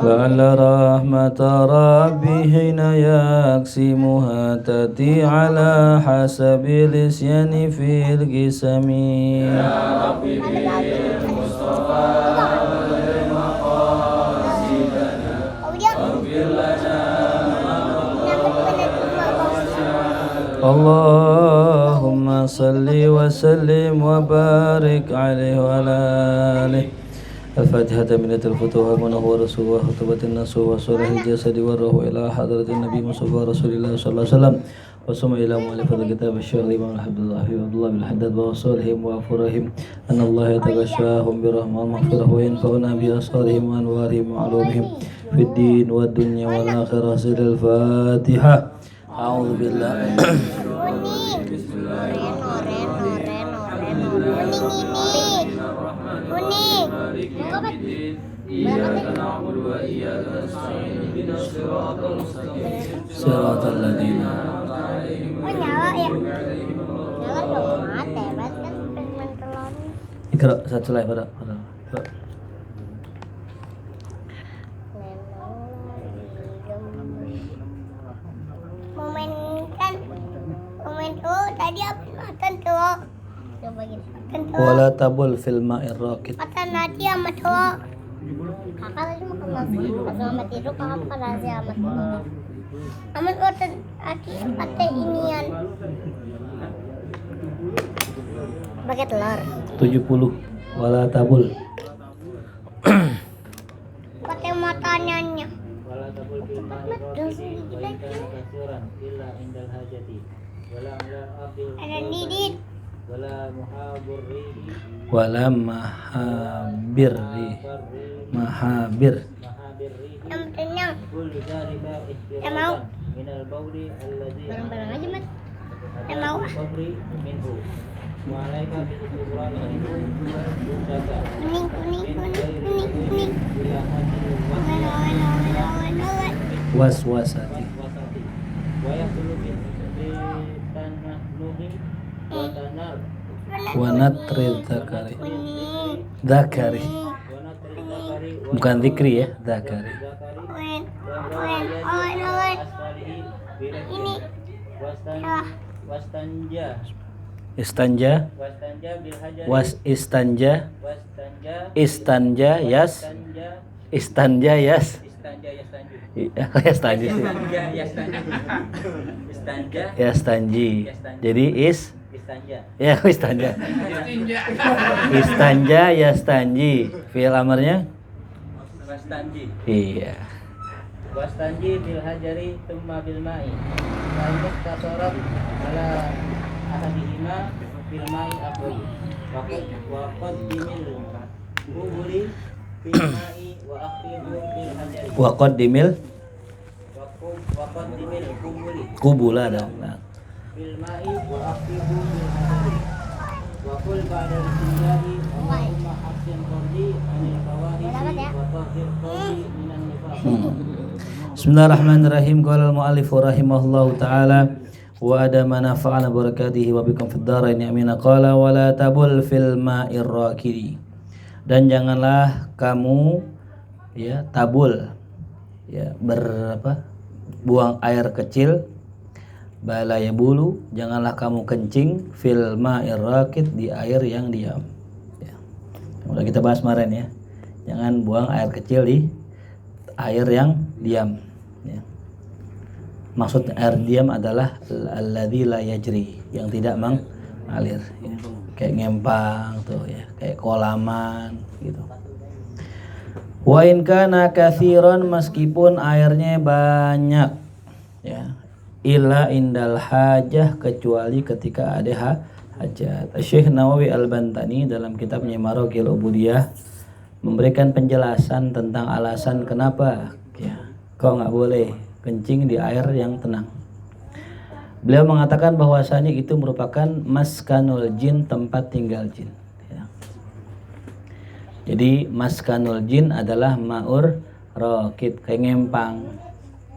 لعل رحمة ربي حين يقسمها تأتي على حسب الإسيان في القسم يا ربي بالمصطفى مقاصدنا واغفر لنا اللهم صل وسلم وبارك عليه وعلى آله. الفاتحة من الفتوح ونور رسول وخطبة الناس وصلح الجسد والروح إلى حضرة النبي مصطفى رسول الله صلى الله عليه وسلم وسمع إلى مؤلف الكتاب الشيخ الإمام عبد الله بن الحداد وصالحهم وأفرهم أن الله يتغشاهم برحمة ومغفرة وينفعنا بأسرارهم وأنوارهم وعلومهم في الدين والدنيا والآخرة. سر الفاتحة. أعوذ بالله إياك نعبد وإياك نستعين اهدنا الصراط المستقيم صراط الذين أنعمت عليهم غير المغضوب عليهم ولا الضالين. Ikra satu lagi pada. Momen tadi apa makan tuh? Coba gitu. Wala tabul fil ma'ir raqid. Kata Nadia sama tuh. Kakak tadi makan nasi, pas mama tidur kakak makan nasi sama tuh. Amat kata aki pakai inian. Pakai telur. 70. Wala tabul. Pakai matanya. Wala tabul fil ma'ir raqid. Ada didit. Wala mahabir. Yang tenang. Yang mau. Barang-barang aja mat. Yang mau. Kuning. Was-wasati. Wanatri Zakari bukan zikri ya, Zakari. Ini istanja yastanji. Jadi istanja yastanji. Fi'il amarnya wastanji. Iya. Wastanji bil hajari thumma bil ma'i. Wal muqtasarat ala ahadihima bil ma'i aqwi. Wa qaddimil qubuli bil ma'i wa aqibu bil hajari. Wa qaddimil qubula dong. Bil ma'i wa aqibu bil hajari. Wa qul ba'da al-tinjahi Allahumma ahsin qalbi anil fawahishi wa tahhir qalbi minan nifaq. Bismillahirrahmanirrahim. Qala al-mu'allif rahimahullahu ta'ala wa adama nafa'ana barakatihi wa bikum fid dharain amin. Qala wa la tabul fil ma'ir raqidi. Dan janganlah kamu ya tabul ya buang air kecil. Bala ya bulu, janganlah kamu kencing fil ma'ir raqid, di air yang diam ya. Udah kita bahas kemarin ya. Jangan buang air kecil di air yang diam ya. Maksud air diam adalah alladzi la yajri, yang tidak mengalir ya. Kayak ngempang tuh ya, kayak kolaman gitu. Wa in kana katsiran, meskipun airnya banyak ya. Illa indal hajah, kecuali ketika ada hajat. Syekh Nawawi Al-Bantani dalam kitabnya Maraqil Ubudiyah memberikan penjelasan tentang alasan kenapa ya kok nggak boleh kencing di air yang tenang. Beliau mengatakan bahwasanya itu merupakan maskanul jin, tempat tinggal jin ya. Jadi maskanul jin adalah ma'ur raqid, kayak ngempang,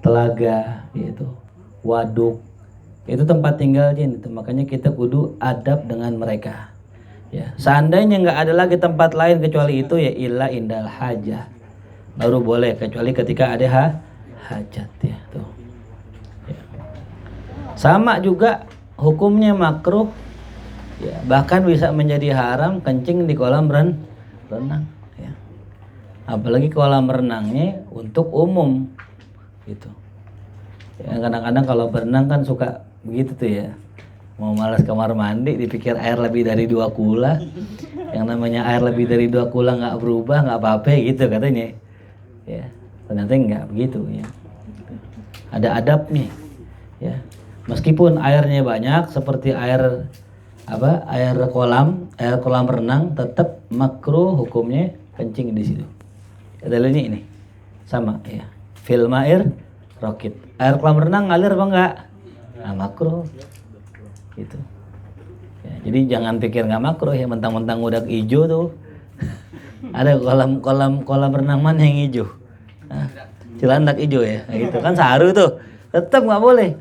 telaga gitu, waduk, itu tempat tinggal jin itu. Makanya kita kudu adab dengan mereka ya. Seandainya nggak ada lagi tempat lain kecuali itu ya illa indal hajah, baru boleh, kecuali ketika ada hajat ya tuh. Ya. Sama juga hukumnya makruh ya, bahkan bisa menjadi haram kencing di kolam renang ya. Apalagi kolam renangnya untuk umum gitu. Ya, kadang-kadang kalau berenang kan suka begitu tuh ya. Mau malas kamar mandi dipikir air lebih dari 2 kula. Yang namanya air lebih dari 2 kula nggak berubah, nggak apa-apa gitu katanya. Ya, ternyata nggak begitu ya. Ada adabnya ya. Meskipun airnya banyak seperti air kolam renang, tetap makruh hukumnya kencing di situ. Dalilnya ini sama ya. Fil ma'ir raqid. Air kolam renang ngalir apa enggak? Nah, makruh. Gitu. Ya, jadi jangan pikir nggak makruh ya, mentang-mentang udah hijau tuh. Ada kolam renang mana yang hijau? Nah, Cilandak hijau ya, nah, gitu kan saru tuh. Tetap nggak boleh.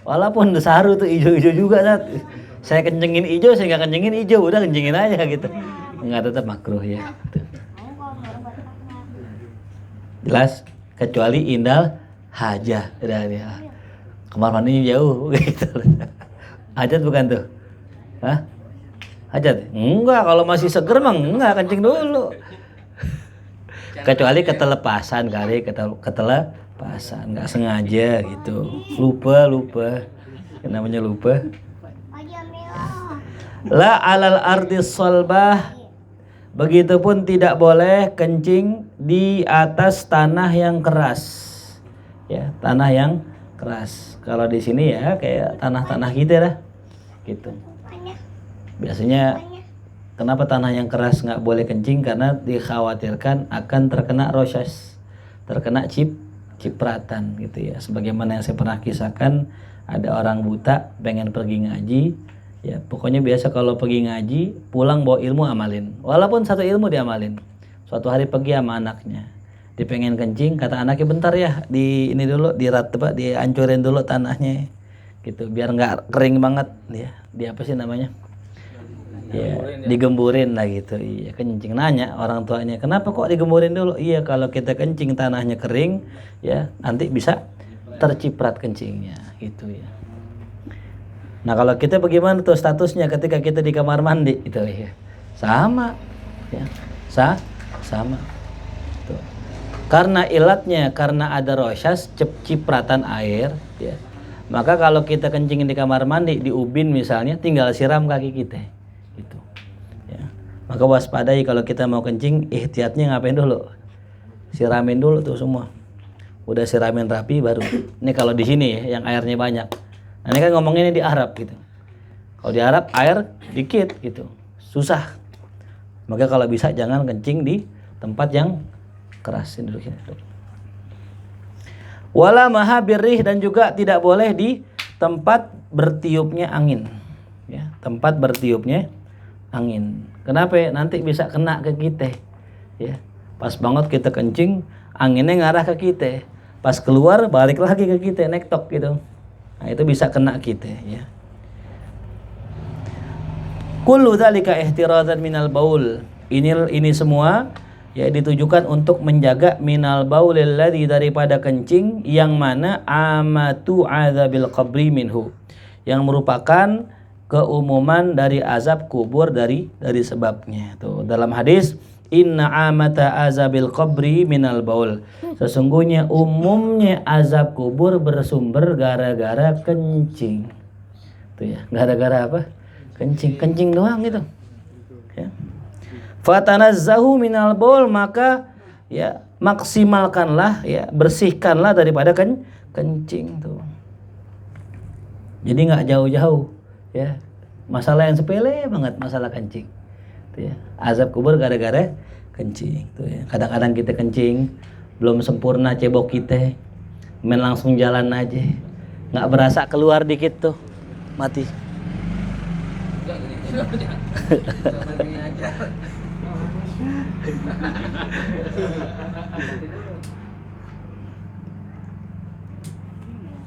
Walaupun saru tuh hijau-hijau juga saat saya kencengin hijau, saya nggak kencengin hijau, udah kencengin aja gitu. Nggak, tetap makruh ya. Gitu. Jelas, kecuali indal hajah. Udah ya. Kamar mandinya jauh gitu. Hajat bukan tuh? Hah? Hajat? Enggak, kalau masih seger mah enggak, kencing dulu. Kecuali ketelepasan kali, ketelepasan, nggak sengaja gitu. Lupa. Yang namanya lupa. La alal ardi salbah. Begitupun tidak boleh kencing di atas tanah yang keras. Ya, tanah yang keras. Kalau di sini ya kayak tanah-tanah gitu lah. Gitu. Biasanya kenapa tanah yang keras nggak boleh kencing? Karena dikhawatirkan akan terkena rosyas, terkena cipratan gitu ya. Sebagaimana yang saya pernah kisahkan, ada orang buta pengen pergi ngaji, ya pokoknya biasa kalau pergi ngaji pulang bawa ilmu amalin. Walaupun satu ilmu diamalin. Suatu hari pergi sama anaknya, dia pengen kencing, kata anaknya bentar ya ini dulu dihancurin dulu tanahnya, gitu biar nggak kering banget ya. Dia apa sih namanya? Ya, digemburin lah gitu. Iya, kencing. Nanya orang tuanya, kenapa kok digemburin dulu? Iya, kalau kita kencing tanahnya kering, ya nanti bisa terciprat kencingnya, gitu ya. Nah, kalau kita bagaimana tuh statusnya ketika kita di kamar mandi itu ya? Sama, ya, sama. Tuh. Karena ilatnya, karena ada rosyas, cipratan air, ya. Maka kalau kita kencingin di kamar mandi, di ubin misalnya, tinggal siram kaki kita. Gitu. Ya. Maka waspadai kalau kita mau kencing, ihtiyatnya ngapain dulu? Siramin dulu tuh semua. Udah siramin rapi baru. Ini kalau di sini ya, yang airnya banyak. Nah, ini kan ngomonginnya di Arab gitu. Kalau di Arab air dikit gitu, susah. Maka kalau bisa jangan kencing di tempat yang keras. Ini dulu. Wala mahabirrih, dan juga tidak boleh di tempat bertiupnya angin. Ya, tempat bertiupnya angin. Kenapa? Nanti bisa kena ke kita. Ya. Pas banget kita kencing, anginnya ngarah ke kita. Pas keluar balik lagi ke kita, nektok gitu. Nah, itu bisa kena kita ya. Kullu dzalika ihtirazan minal baul. Ini semua ya ditujukan untuk menjaga minal baulil ladzi, daripada kencing yang mana amatu adzabil qabri minhu, yang merupakan keumuman dari azab kubur dari sebabnya. Tuh dalam hadis, inna amata azabil qabri minal baul, sesungguhnya umumnya azab kubur bersumber gara-gara kencing. Tuh ya, gara-gara apa? Kencing doang gitu. Ya. Fatanazzahu minal baul, maka ya maksimalkanlah ya, bersihkanlah daripada kencing tuh. Jadi nggak jauh-jauh ya, masalah yang sepele banget, masalah kencing tuh ya. Azab kubur gara-gara kencing tuh ya. Kadang-kadang kita kencing belum sempurna cebok kita, main langsung jalan aja, nggak berasa keluar dikit tuh mati.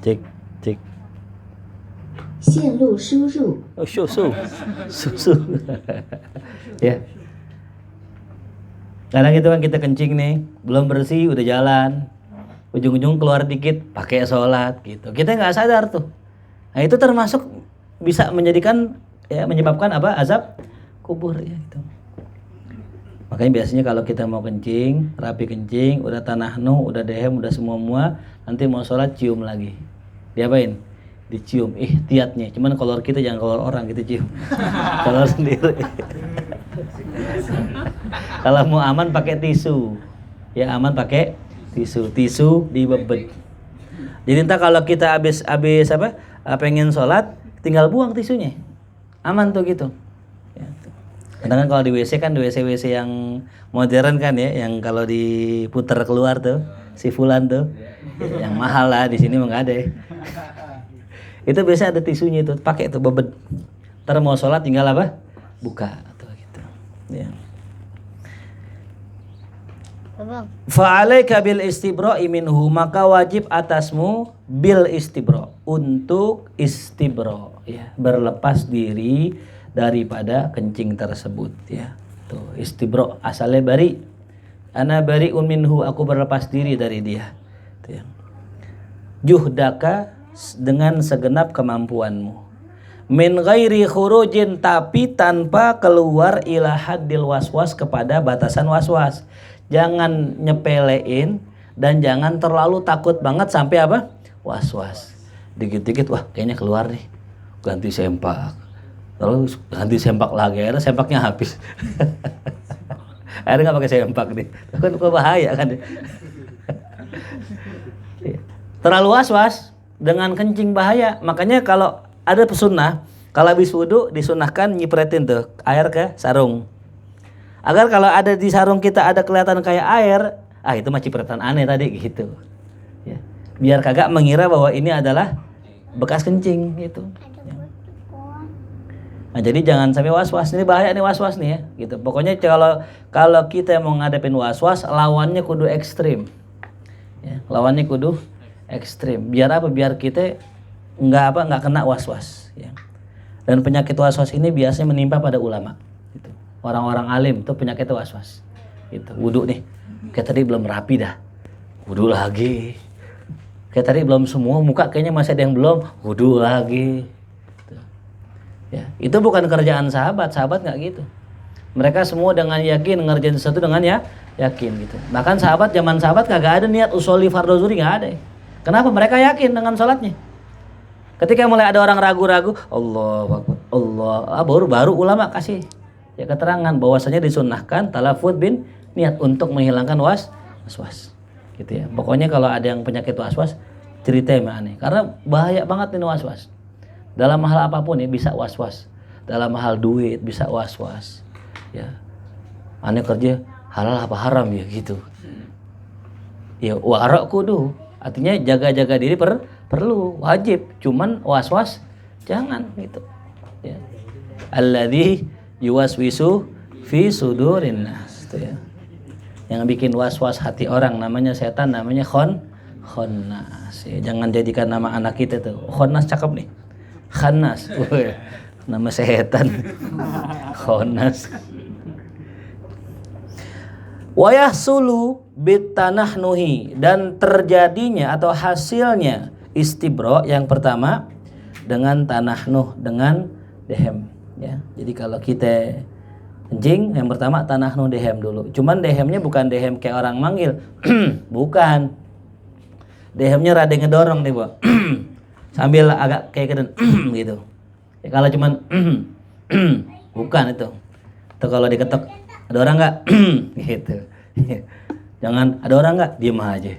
Cek 线路输入 susu ya. Kadang itu kan kita kencing nih, belum bersih udah jalan, ujung-ujung keluar dikit pakai sholat gitu. Kita nggak sadar tuh. Nah itu termasuk bisa menjadikan ya menyebabkan apa azab kubur ya gitu. Makanya biasanya kalau kita mau kencing, rapi kencing, udah tanah nuh, udah dehem, udah semua, nanti mau sholat cium lagi. Diapain? Dicium. Ihtiyatnya. Cuman kolor kita jangan kolor orang gitu cium. Kolor sendiri. Kalau mau aman pakai tisu. Ya aman pakai tisu. Tisu dibebet. Jadi entah kalau kita habis apa? Pengen sholat, tinggal buang tisunya. Aman tuh gitu. Ya, tuh. Karena kan kalau di WC kan di WC yang modern kan ya, yang kalau diputar keluar tuh si fulan tuh, yang mahal lah di sini mah nggak ada. Ya. Itu biasanya ada tisunya itu, pakai itu bebet. Ntar mau sholat tinggal apa? Buka atau gitu. Ya. Fa'alaika bil istibra'i minhu, maka wajib atasmu bil istibra, untuk istibra ya, berlepas diri daripada kencing tersebut ya. Tuh, istibra asalnya bari. Ana bari'un minhu, aku berlepas diri dari dia. Tuh ya. Juhdaka, dengan segenap kemampuanmu. Min ghairi khurujin, tapi tanpa keluar ila haddil waswas, kepada batasan waswas. Jangan nyepelein dan jangan terlalu takut banget sampai apa? Was-was. Dikit-dikit wah kayaknya keluar nih. Ganti sempak. Terus ganti sempak lagi, akhirnya sempaknya habis. Akhirnya nggak pakai sempak nih. Kan bahaya kan. Terlalu was-was dengan kencing bahaya. Makanya kalau ada pesunnah, kalau habis wudu disunahkan nyipretin tuh air ke sarung. Agar kalau ada di sarung kita ada kelihatan kayak air, itu mah cipratan aneh tadi gitu. Ya. Biar kagak mengira bahwa ini adalah bekas kencing gitu. Ya. Nah, jadi jangan sampai was-was, ini bahaya nih was-was nih ya gitu. Pokoknya kalau kita mau ngadepin was-was, lawannya kudu ekstrim. Ya, lawannya kudu ekstrim. Biar apa? Biar kita nggak kena was-was ya. Dan penyakit was-was ini biasanya menimpa pada ulama. Orang-orang alim tuh penyakit was-was. Gitu. Wudu nih. Kayak tadi belum rapi dah. Wudu lagi. Kayak tadi belum semua, muka kayaknya masih ada yang belum. Wudu lagi. Gitu. Ya, itu bukan kerjaan sahabat. Sahabat nggak gitu. Mereka semua dengan yakin ngerjain sesuatu dengan yakin gitu. Bahkan zaman sahabat kagak ada niat usoli fardhu zuhri, nggak ada. Kenapa? Mereka yakin dengan sholatnya. Ketika mulai ada orang ragu-ragu, Allahu Akbar, Allah, baru ulama kasih ya keterangan bahwasanya disunahkan talafut bin niat untuk menghilangkan was-was gitu ya. Pokoknya kalau ada yang penyakit was-was cerita yang aneh, karena bahaya banget ini was-was. Dalam hal apapun ya bisa was-was. Dalam hal duit bisa was-was. Ya. Aneh kerja halal apa haram ya gitu. Ya wara kudu. Artinya jaga-jaga diri perlu, wajib. Cuman was-was jangan gitu. Ya. Alladzi yuwaswisu fi sudurin nas itu ya. Yang bikin was-was hati orang namanya setan, namanya khannas ya. Jangan jadikan nama anak kita tuh khannas, cakep nih, khannas. Nama setan. Khannas. Wa yahsulu bitanahnuhi, dan terjadinya atau hasilnya istibra yang pertama dengan tanahnuh, dengan dehem ya. Jadi kalau kita kencing yang pertama tanahnuh dehem dulu. Cuman dehemnya bukan dehem kayak orang manggil. Bukan. Dehemnya rada ngedorong nih, Bu. Sambil agak kayak keren gitu. Ya, kalau cuman bukan itu. Itu kalau diketok, ada orang enggak? Gitu. Jangan ada orang enggak? Diam aja.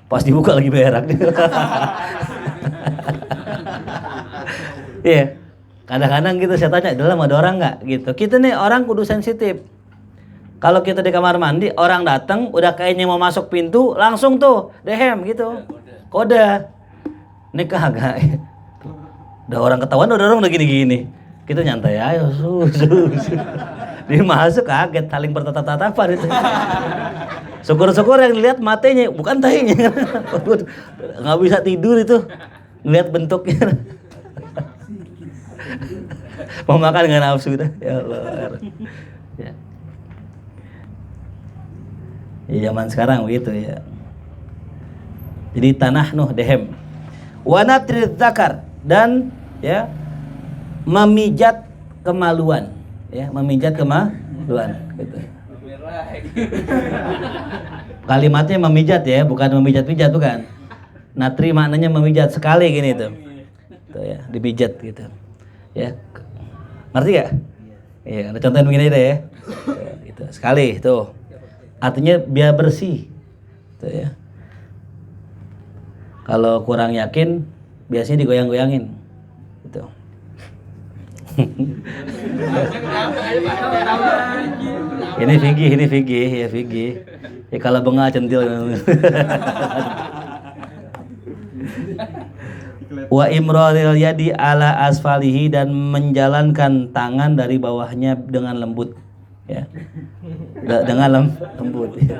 Pas dibuka lagi berak. Iya. Kadang-kadang gitu saya tanya, dalam ada orang nggak gitu. Kita nih orang kudu sensitif. Kalau kita di kamar mandi, orang datang udah kayaknya mau masuk pintu, langsung tuh dehem gitu. Kode. Ini kagak. Udah orang ketahuan, udah orang udah gini-gini. Kita nyantai ayo, Dia masuk kaget, saling bertatap-tatapan itu. Syukur-syukur yang dilihat matanya, bukan tahinya. Nggak bisa tidur itu, ngeliat bentuknya. Mau makan dengan nafsu dah. Ya Allah. Ya. Ya, zaman sekarang begitu ya. Jadi tanah nuh dehem. Wa natrid zakar, dan ya memijat kemaluan, ya memijat kemaluan gitu. Kalimatnya memijat ya, bukan memijat-mijat, bukan. Natri maknanya memijat sekali gini tuh. Tuh ya, dipijat gitu. Ya. Ngerti gak? Iya, ada contohin begini deh ya. Gitu. Sekali tuh. Artinya biar bersih. Tuh ya. Kalau kurang yakin, biasanya digoyang-goyangin. Gitu. Ini Vigi ya, Vigi. Ya kalau bengal centil. Wa imraril yadi ala asfalihi, dan menjalankan tangan dari bawahnya dengan lembut, ya. Dengan lembut. Ya.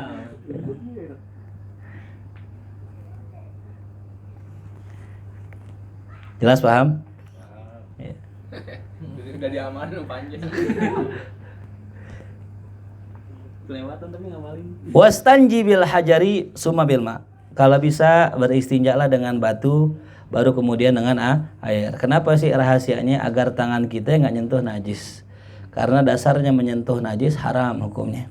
Jelas paham? Ya. Udah diamalin panjang. Kelewatan tapi ngamalin. Wastanji bil hajari summa bil ma. Kalau bisa beristinjalah dengan batu, baru kemudian dengan air. Kenapa sih rahasianya? Agar tangan kita nggak nyentuh najis. Karena dasarnya menyentuh najis haram hukumnya.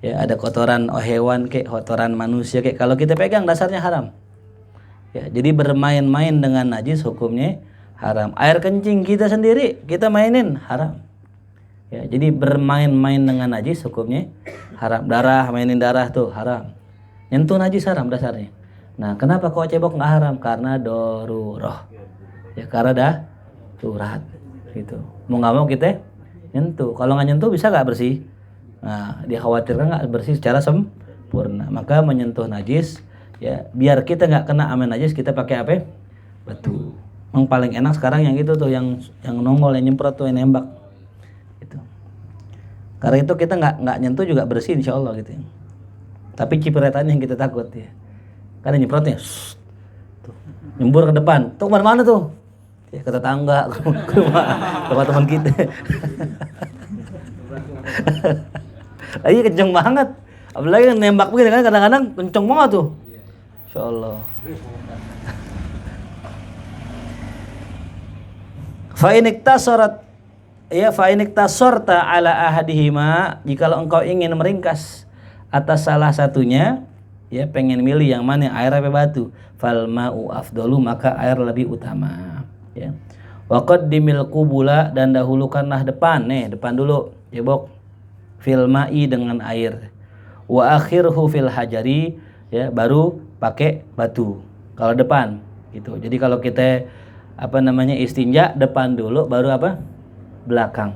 Ya, ada kotoran hewan kayak kotoran manusia kayak, kalau kita pegang dasarnya haram. Ya, jadi bermain-main dengan najis hukumnya haram. Air kencing kita sendiri kita mainin haram. Ya, jadi bermain-main dengan najis hukumnya haram. Darah, mainin darah tuh haram. Nyentuh najis haram dasarnya. Nah, kenapa kok cebok nggak haram? Karena darurat. Ya, karena darurat gitu. Mau nggak mau kita nyentuh. Kalau nggak nyentuh bisa nggak bersih? Nah, dikhawatirkan nggak bersih secara sempurna. Maka menyentuh najis, ya biar kita nggak kena aman najis, kita pakai apa? Batu. Yang paling enak sekarang yang itu tuh, yang nongol, yang nyemprot tuh, yang nembak. Gitu. Karena itu kita nggak nyentuh juga bersih insya Allah gitu. Tapi cipretannya yang kita takut ya. Karena nyemprotnya, tuh, nyembur ke depan. Tuh kemana-mana tuh? Ya ke tetangga, ke rumah teman kita. Iya kenceng banget. Apalagi yang nembak begini kan kadang-kadang kenceng banget tuh. Insya Allah. Fa'inniktasorta ala ahadihima, jikalau engkau ingin meringkas atas salah satunya, ya pengen milih yang mana, air apa batu, fal ma'u afdalu, maka air lebih utama, ya. Wa qaddimil qubula, dan dahulukanlah depan, depan dulu, cebok, fil ma'i dengan air, wa akhirhu fil hajari, ya baru pakai batu kalau depan gitu. Jadi kalau kita istinja depan dulu baru belakang,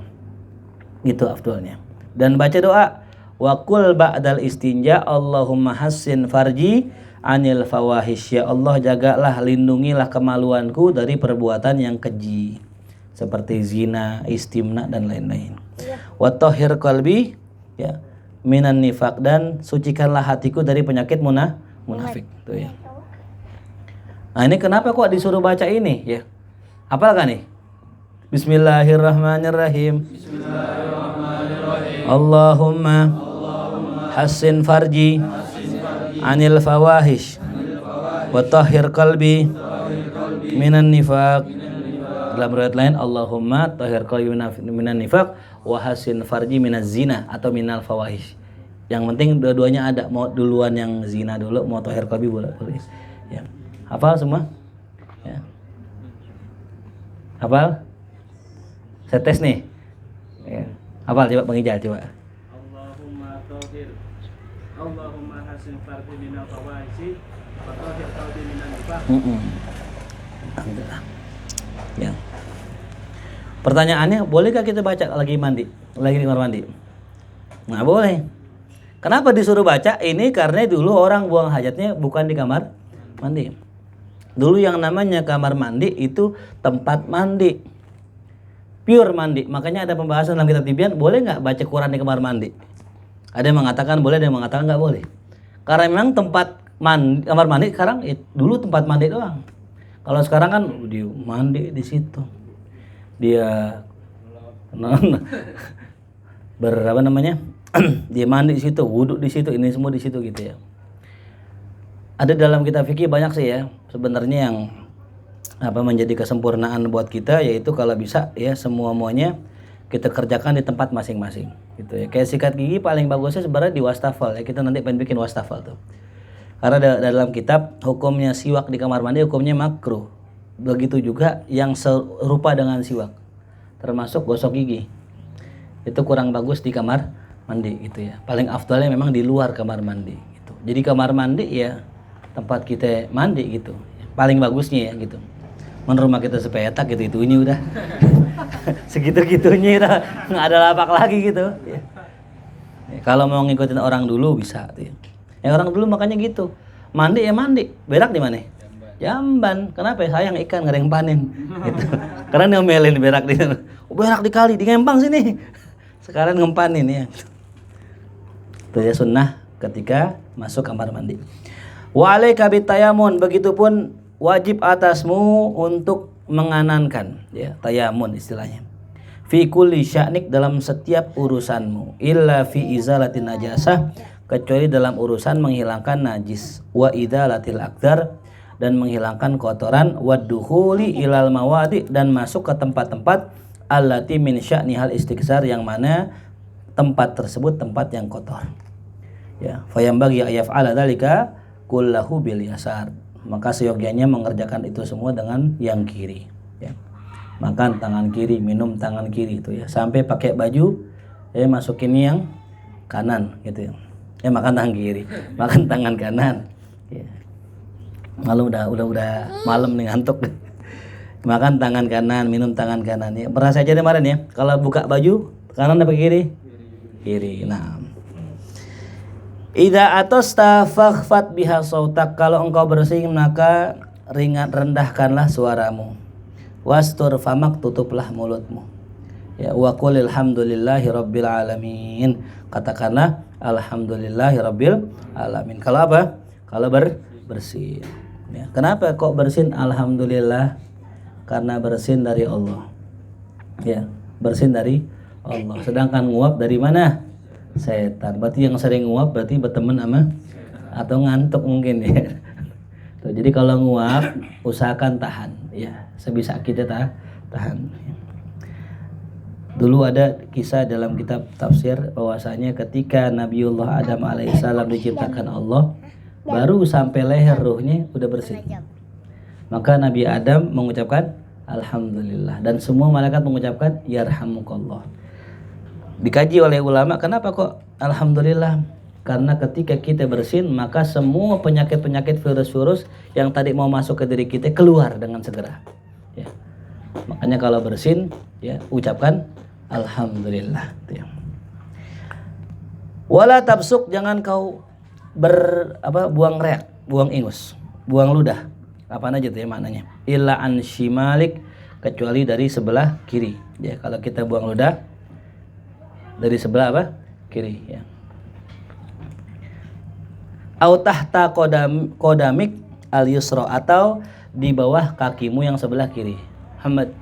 gitu afdolnya. Dan baca doa, wa qul ba'dal istinja Allahumma hassin farji anil fawahish, ya Allah jagalah, lindungilah kemaluanku dari perbuatan yang keji seperti zina, istimna dan lain-lain. Wa tahhir qalbi, ya minan nifaq, dan sucikanlah hatiku dari penyakit munafik tuh ya. Nah, ini kenapa kok disuruh baca ini ya? Apal kan nih? Bismillahirrahmanirrahim. Allahumma hassin farji anil fawahish wa tahhir qalbi minan nifaq. Dalam riwayat lain, Allahumma tahhir qalbi minan nifaq wa hassin farji minaz zina atau minal fawahish. Yang penting dua-duanya ada, mau duluan yang zina dulu, mau tahhir qalbi boleh. Ya. Hafal semua? Ya. Hafal? Saya tes nih. Ya. Hafal coba Bang Ijal coba. Allahumma tahhir, Allahumma hasin farji minal fawahish wa tahhir qalbi minan nifaq. Alhamdulillah. Ya. Pertanyaannya, bolehkah kita baca lagi mandi? Lagi di kamar mandi? Nggak boleh. Kenapa disuruh baca? Ini karena dulu orang buang hajatnya bukan di kamar mandi. Dulu yang namanya kamar mandi itu tempat mandi, pure mandi. Makanya ada pembahasan dalam kitab Tibyan, boleh nggak baca Quran di kamar mandi? Ada yang mengatakan boleh, ada yang mengatakan nggak boleh. Karena memang tempat kamar mandi sekarang dulu tempat mandi doang. Kalau sekarang kan dia mandi di situ, dia Dia mandi di situ, wudhu di situ, ini semua di situ gitu ya. Ada dalam kitab fikih banyak sih ya sebenarnya yang menjadi kesempurnaan buat kita, yaitu kalau bisa ya semuanya kita kerjakan di tempat masing-masing gitu ya. Kayak sikat gigi paling bagusnya sebenarnya di wastafel ya. Kita nanti pengen bikin wastafel tuh. Karena dalam kitab hukumnya siwak di kamar mandi hukumnya makruh. Begitu juga yang serupa dengan siwak, termasuk gosok gigi. Itu kurang bagus di kamar mandi gitu ya. Paling afdalnya memang di luar kamar mandi gitu. Jadi kamar mandi ya tempat kita mandi gitu. Paling bagusnya ya gitu. Menurut rumah kita sepetak gitu ini udah. Segitu-gitunya udah nggak ada lapak lagi gitu ya. Kalau mau ngikutin orang dulu bisa tuh ya. Orang dulu makanya gitu. Mandi ya mandi, berak di mana? Jamban. Kenapa ya? Sayang ikan nggak ada yang panen gitu. Karena ngomelin berak di sana. Berak di kali, di Ngempang sini. Sekarang ngempanin ya. Itu ya sunnah ketika masuk kamar mandi. Wa alaika bitayamun, begitupun wajib atasmu untuk menganankan ya, tayamun istilahnya. Fi kulli sya'nik, dalam setiap urusanmu, illa fi izalatin najasah, kecuali dalam urusan menghilangkan najis, wa idzalatil aqdar, dan menghilangkan kotoran, wa dukhuli ilal mawadi, dan masuk ke tempat-tempat allati min sya'nihal istighsar, yang mana tempat tersebut tempat yang kotor. Ya, fayambagi ayaf'ala dzalika kullahu bil yasar, maka seyogyanya mengerjakan itu semua dengan yang kiri ya. Makan tangan kiri, minum tangan kiri itu ya, sampai pakai baju ya masukin yang kanan gitu ya. Ya makan tangan kiri, makan tangan kanan ya. Malam udah malam nih ngantuk. Makan tangan kanan, minum tangan kanan ya. Berasa aja kemarin ya, kalau buka baju kanan apa kiri? Kiri. Nah, idza atasta fakhfat biha sautak, kalau engkau bersin maka rendahkanlah suaramu. Wastur famak, tutuplah mulutmu. Ya, wa qul alhamdulillahi rabbil alamin, katakanlah alhamdulillahi rabbil alamin. Kalau apa? Kalau bersin. Ya, kenapa kok bersin alhamdulillah? Karena bersin dari Allah. Ya, bersin dari Allah. Sedangkan nguap dari mana? Setan. Berarti yang sering nguap berarti berteman sama atau ngantuk mungkin ya. Tuh, jadi kalau nguap usahakan tahan ya, sebisa kita tahan. Dulu ada kisah dalam kitab tafsir bahwasanya ketika Nabiullah Adam alaihissalam diciptakan Allah, baru sampai leher ruhnya udah bersih. Maka Nabi Adam mengucapkan alhamdulillah, dan semua malaikat mengucapkan yarhamukallah. Dikaji oleh ulama, kenapa kok alhamdulillah? Karena ketika kita bersin, maka semua penyakit-penyakit virus-virus yang tadi mau masuk ke diri kita keluar dengan segera ya. Makanya kalau bersin ya ucapkan alhamdulillah ya. Wala tabsuk, jangan kau buang reak, buang ingus, buang ludah. Apaan aja tuh ya maknanya? Illa an shimalik, kecuali dari sebelah kiri ya. Kalau kita buang ludah dari sebelah apa? Kiri ya. Au tahta qodamik al yusra, atau di bawah kakimu yang sebelah kiri. Muhammad.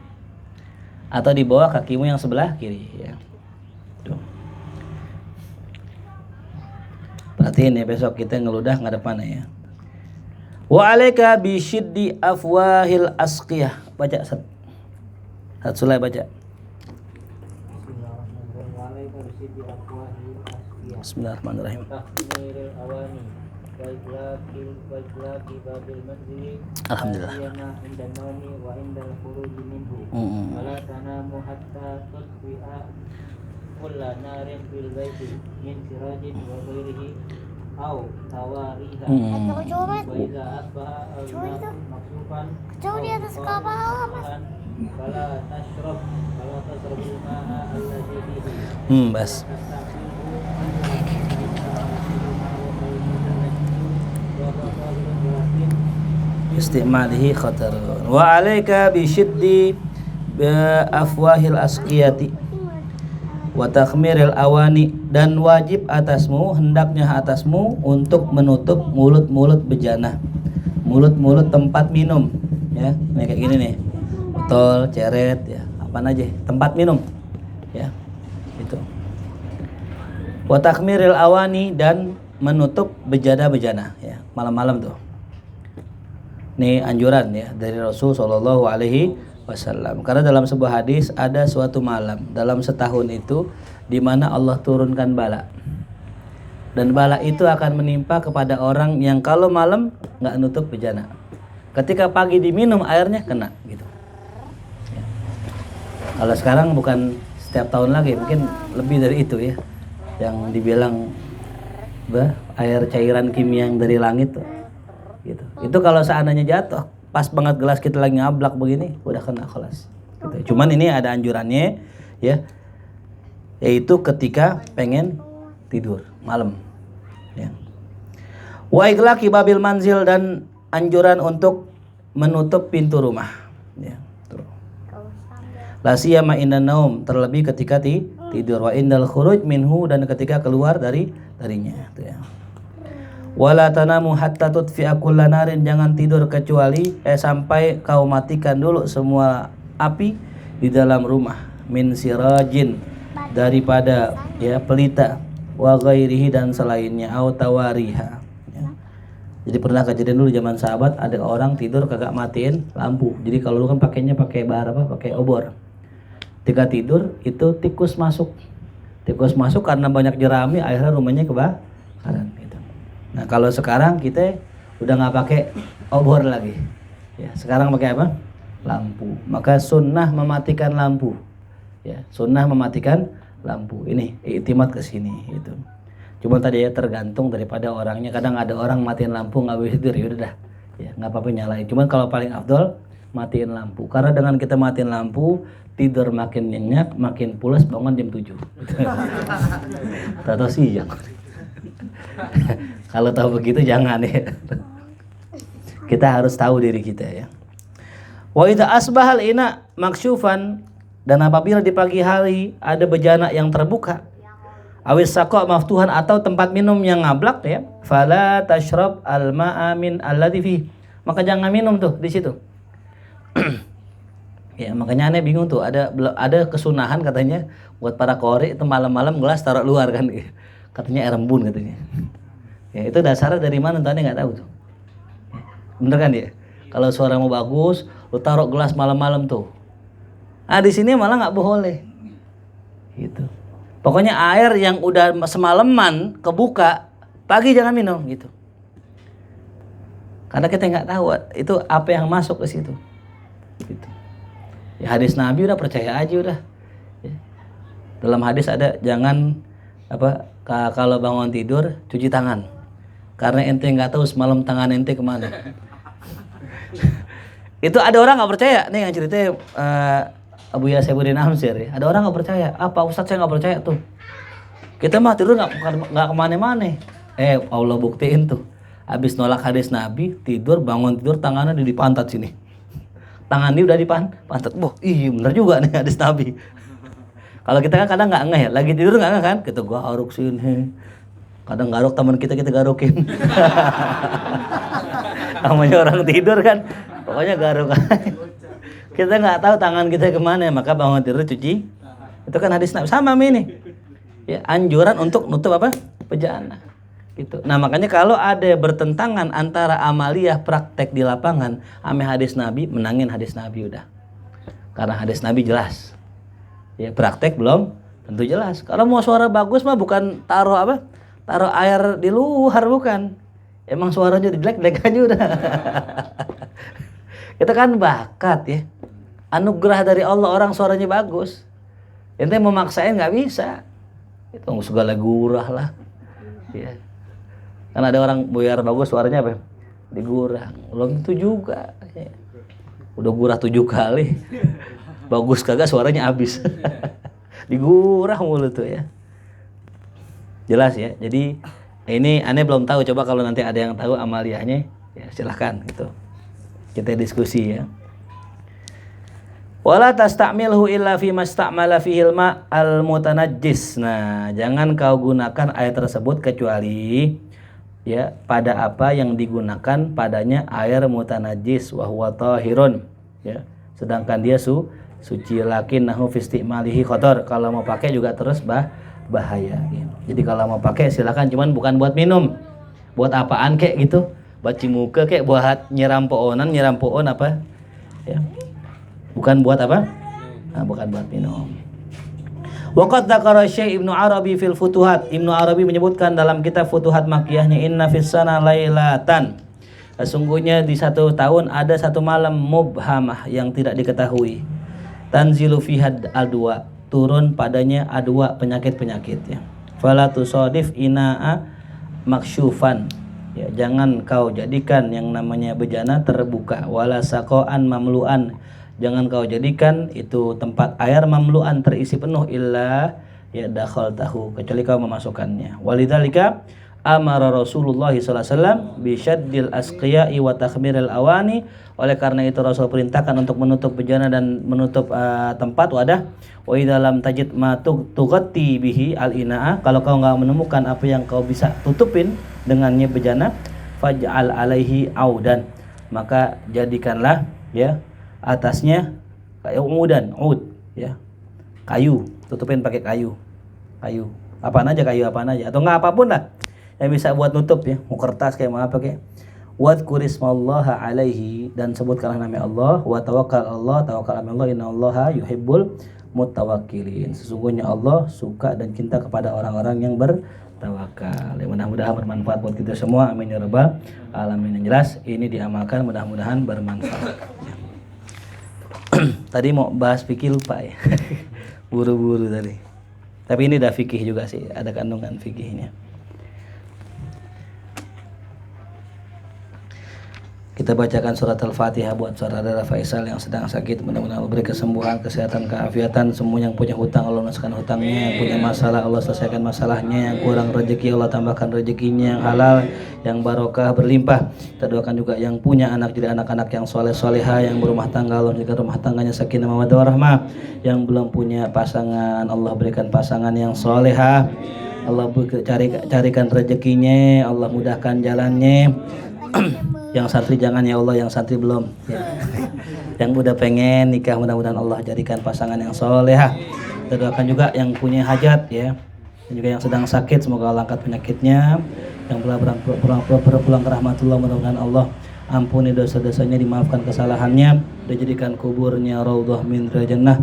Atau di bawah kakimu yang sebelah kiri ya. Tuh. Perhatiin ya, besok kita ngeludah ngadepan ya. Wa alaika bi syiddi afwahil asqiyah. Baca Sat Sulay baca. Bismillahirrahmanirrahim. Alhamdulillah. Jauh di atas kapal, Mas. Bas. Istimalihi khatarun. Wa alaika bi syiddi afwahil asqiyati wa takhmiril awani, dan wajib atasmu, hendaknya atasmu untuk menutup mulut-mulut bejana, mulut-mulut tempat minum ya. Nih kayak gini nih, botol, ceret ya, apaan aja tempat minum ya, itu Wa takmiril awani, dan menutup bejana-bejana ya, malam-malam tuh. Ini anjuran ya dari Rasul sallallahu alaihi wasallam. Karena dalam sebuah hadis ada suatu malam dalam setahun itu di mana Allah turunkan bala. Dan bala itu akan menimpa kepada orang yang kalau malam nggak nutup bejana. Ketika pagi diminum airnya kena gitu. Ya. Kalau sekarang bukan setiap tahun lagi, mungkin lebih dari itu ya. Yang dibilang air cairan kimia yang dari langit tuh. Gitu. Itu kalau seandainya jatuh, pas banget gelas kita lagi ngablak begini, udah kena kelas. Gitu. Cuman ini ada anjurannya ya. Yaitu ketika pengen tidur malam. Ya. Wa iglaqi babil manzil, dan anjuran untuk menutup pintu rumah. Ya. La siyama indan naum, terlebih ketika tidur, wa indal khuruj minhu, dan ketika keluar darinya. Itu ya. Wala tanamu hatta tutfi'a kulla narin, jangan tidur kecuali sampai kau matikan dulu semua api di dalam rumah. Min sirajin, daripada ya pelita, wa ghairihi, dan selainnya, au tawariha ya. Jadi pernah kejadian dulu zaman sahabat, ada orang tidur kagak matiin lampu. Jadi kalau dulu kan pakainya pakai pakai obor. Ketika tidur itu tikus masuk karena banyak jerami, akhirnya rumahnya kebakaran gitu. Nah kalau sekarang kita udah nggak pakai obor lagi ya, sekarang pakai apa? Lampu. Maka sunnah mematikan lampu ya, sunnah mematikan lampu. Ini iktimat ke sini itu. Cuma tadi ya tergantung daripada orangnya. Kadang ada orang matiin lampu nggak bisa tidur, ya udah ya nggak apa-apa nyalain. Cuman kalau paling afdol matiin lampu, karena dengan kita matiin lampu tidur makin nyenyak, makin pulas, bangun jam 7. Tahu siang. Kalau tahu begitu jangan ya. Kita harus tahu diri kita ya. Wa idza asbahal ina maksyufan, dan apabila di pagi hari ada bejana yang terbuka, awis saqa maftuhan, atau tempat minum yang ngablak ya, fala tashrab al-ma'a min alladhi fi, maka jangan minum tuh di situ. Ya makanya aneh bingung tuh, ada kesunahan katanya buat para qori itu malam-malam gelas taruh luar kan, katanya air embun katanya. Ya itu dasarnya dari mana tuh aneh nggak tahu tuh. Bener kan ya? Kalau suaramu bagus, lu taruh gelas malam-malam tuh. Ah di sini malah nggak boleh. Gitu. Pokoknya air yang udah semalaman kebuka, pagi jangan minum gitu. Karena kita nggak tahu itu apa yang masuk ke situ. Gitu. Ya hadis Nabi udah percaya aja udah. Ya. Dalam hadis ada jangan kalau bangun tidur cuci tangan. Karena ente nggak tahu semalam tangan ente kemana. Itu ada orang nggak percaya nih yang ceritanya Abu Yasaibuddin Amsir ya. Ada orang nggak percaya. Apa Ustadz saya nggak percaya tuh. Kita mah tidur nggak kemana-mana. Allah buktiin tuh. Habis nolak hadis Nabi, bangun tidur tangannya di pantat sini. Tangan dia udah di pantat. Iya bener juga nih hadis Nabi. Kalau kita kan kadang nggak ngeh ya. Lagi tidur nggak ngeh kan. Kita gua garuk sini. Kadang garuk teman kita garukin. Namanya orang tidur kan. Pokoknya garuk. Kita nggak tahu tangan kita kemana, maka bangun tidur cuci. Itu kan hadis Nabi sama ini. Ya, anjuran untuk nutup bejana. Gitu. Nah makanya kalau ada bertentangan antara amaliyah praktek di lapangan ame hadis Nabi, menangin hadis Nabi udah. Karena hadis Nabi jelas. Ya praktek belum tentu jelas. Kalau mau suara bagus mah bukan taruh air di luar, bukan. Emang suaranya jelek-jelek aja udah. Kita kan bakat ya. Anugerah dari Allah orang suaranya bagus. Ente mau maksain nggak bisa. Itu segala gurah lah. Ya. Kan ada orang buyar bagus suaranya digurah. Belum itu juga. Ya. Udah gurah 7 kali. Bagus kagak suaranya habis. Digurah mulu tuh ya. Jelas ya. Jadi ini aneh belum tahu. Coba kalau nanti ada yang tahu amaliyahnya, ya silahkan gitu. Kita diskusi ya. Wala tastamilhu illa fi mastamala fihil ma al mutanajjis. Nah, jangan kau gunakan air tersebut kecuali ya pada apa yang digunakan padanya air mutanajjis wa huwa tahirun ya. Sedangkan dia suci, lakinnahu fi istimalihi kotor. Kalau mau pakai juga terus bahaya gitu. Jadi kalau mau pakai silakan, cuman bukan buat minum. Buat apaan kek gitu? Buat cimuke kek, buat nyiram pohon apa? Ya. Bukan buat apa? Nah, bukan buat minum. Waqad dzakara Syekh Ibnu Arabi fil Futuhat. Ibnu Arabi menyebutkan dalam kitab Futuhat Makkiyahnya, inna fis sana lailatan. Sesungguhnya di satu tahun ada satu malam mubhamah yang tidak diketahui. Tanzilu fihad adwa, turun padanya adwa penyakit-penyakit ya. Fala tusodif inaa maksyufan. Ya, jangan kau jadikan yang namanya bejana terbuka, wala saqoan mamluan. Jangan kau jadikan itu tempat air mamluan terisi penuh illa ya dakhal tahu, kecuali kau memasukkannya. Walidzalika amara Rasulullah sallallahu alaihi wasallam bi syaddil asqiya'i wa takhmiril awani. Oleh karena itu Rasul perintahkan untuk menutup bejana dan menutup tempat wadah. Wa idza lam tajid ma tughatti bihi al-ina'a, kalau kau enggak menemukan apa yang kau bisa tutupin dengannya bejana, faj'al alaihi audan, maka jadikanlah ya atasnya kayu umudan, ud ya. Kayu, tutupin pakai kayu. Kayu. Apaan aja atau enggak apapun lah yang bisa buat nutup ya, mau kertas kayak mau apa kayak. Wadhkurismallaha alaihi, dan sebutkanlah nama Allah, wa tawakkal ala Allah, innallaha yuhibbul mutawakkilin. Sesungguhnya Allah suka dan cinta kepada orang-orang yang bertawakal. Ya, mudah-mudahan bermanfaat buat kita semua. Amin ya rabbal alamin. Yang jelas ini diamalkan, mudah-mudahan bermanfaat. Tadi mau bahas fikih lupa ya. Buru-buru tadi. Tapi ini udah fikih juga sih, ada kandungan fikihnya. Kita bacakan surat Al-Fatihah buat saudara Faisal yang sedang sakit. Mudah-mudahan Allah beri kesembuhan, kesehatan, keafiatan. Semua yang punya hutang Allah lunaskan hutangnya, yang punya masalah Allah selesaikan masalahnya, yang kurang rezeki Allah tambahkan rezekinya yang halal, yang barokah berlimpah. Kita doakan juga yang punya anak jadi anak-anak yang soleh-soleha, yang berumah tangga Allah berikan rumah tangganya sakinah mawaddah warahmah. Yang belum punya pasangan Allah berikan pasangan yang soleha. Allah carikan rezekinya, Allah mudahkan jalannya. Yang santri jangan ya Allah, yang santri belum ya. Yang udah pengen nikah mudah-mudahan Allah jadikan pasangan yang soleha. Kita doakan juga yang punya hajat ya, dan juga yang sedang sakit semoga Allah angkat penyakitnya. Yang pulang ke rahmatullah mudah-mudahan Allah ampuni dosa-dosanya, dimaafkan kesalahannya, dijadikan kuburnya raudhah min riyadil.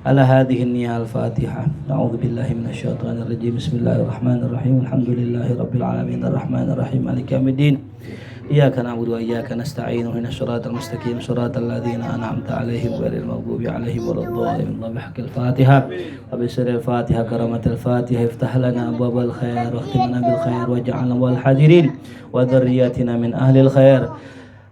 Ala hadhihi niyyah al-Fatihah. A'udzubillahi minasyaitonir rajim. Bismillahirrahmanirrahim. Alhamdulillahirabbil alamin arrahmanir rahim maliki yaumiddin. Iyyaka na'budu wa iyyaka nasta'in. Ihdinas siratal mustaqim, siratal ladzina an'amta 'alaihim ghairil maghdubi 'alaihim waladdallin. Bihaqqil Fatihah wa bisirril Fatihah karamatil Fatihah iftah lana abwabal khair wa khtimna bil khair waj'alna wal hadirin wa dzurriyyatina min ahlil khair.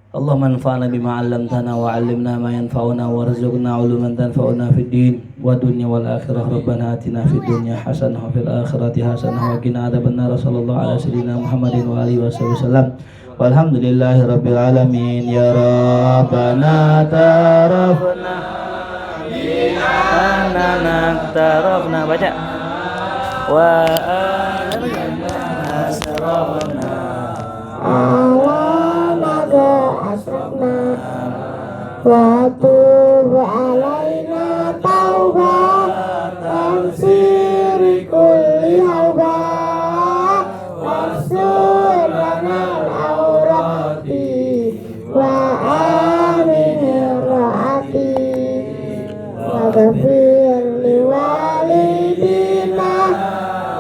Allahumma anfa'na bima 'allamtana wa 'allimna ma yanfa'una warzuqna 'uluman tanfa'una fid din wa dunya wal akhirah. Rabbana atina fid dunya hasanah wa fil akhirati hasanah wa qina adzabannar. Sallallahu ala sayyidina Muhammadin wa alihi wasallam. Walhamdulillahi rabbil alamin. Ya Rabbana tarafna bina tarafna, baca wa asrafna awalaka asrafna wa tub alaina taubatan siri kulli hauba wasulana wa aminir rohati wa ghafir liwalidina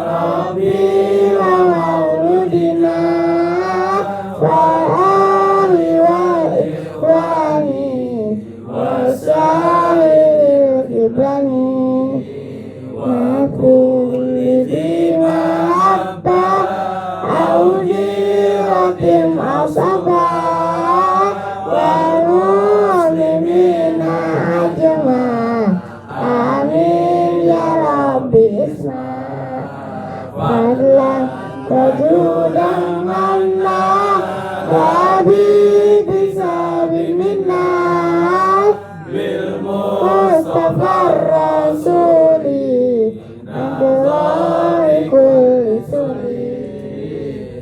rabbi wa mauludina wa ahli wa ikhwani wa sa'iril ibrani wa kulli bima abba aujiratim asaba wajudan manna wabi bisabi minna bil Mustafa Rasuli nadhari kulli suri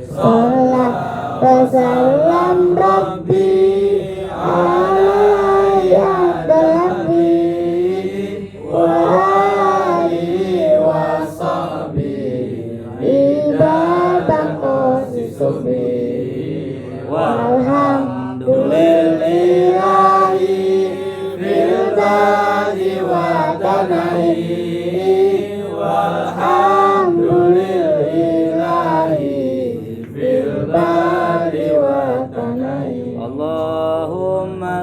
salat wa salam rabbi alaihi abdallahi wa alihi wa sahbihi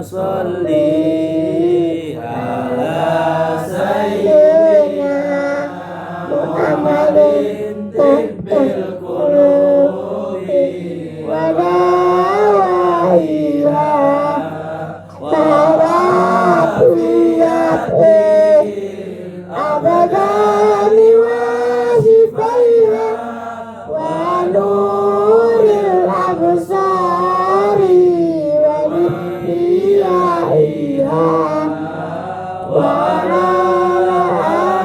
sholli ala Sayyidina Muhammadin tibbil qulubi wa dawaiha tarafiyati abadani wa shifaiha wa nuril absari wa nuriyaiha wa ala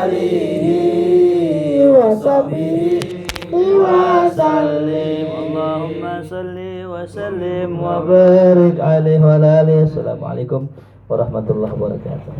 alihi wa sahbihi wa sallim. Allahumma salli wa sallim wa barik alaihi wa alihi. Assalamualaikum warahmatullahi wabarakatuh.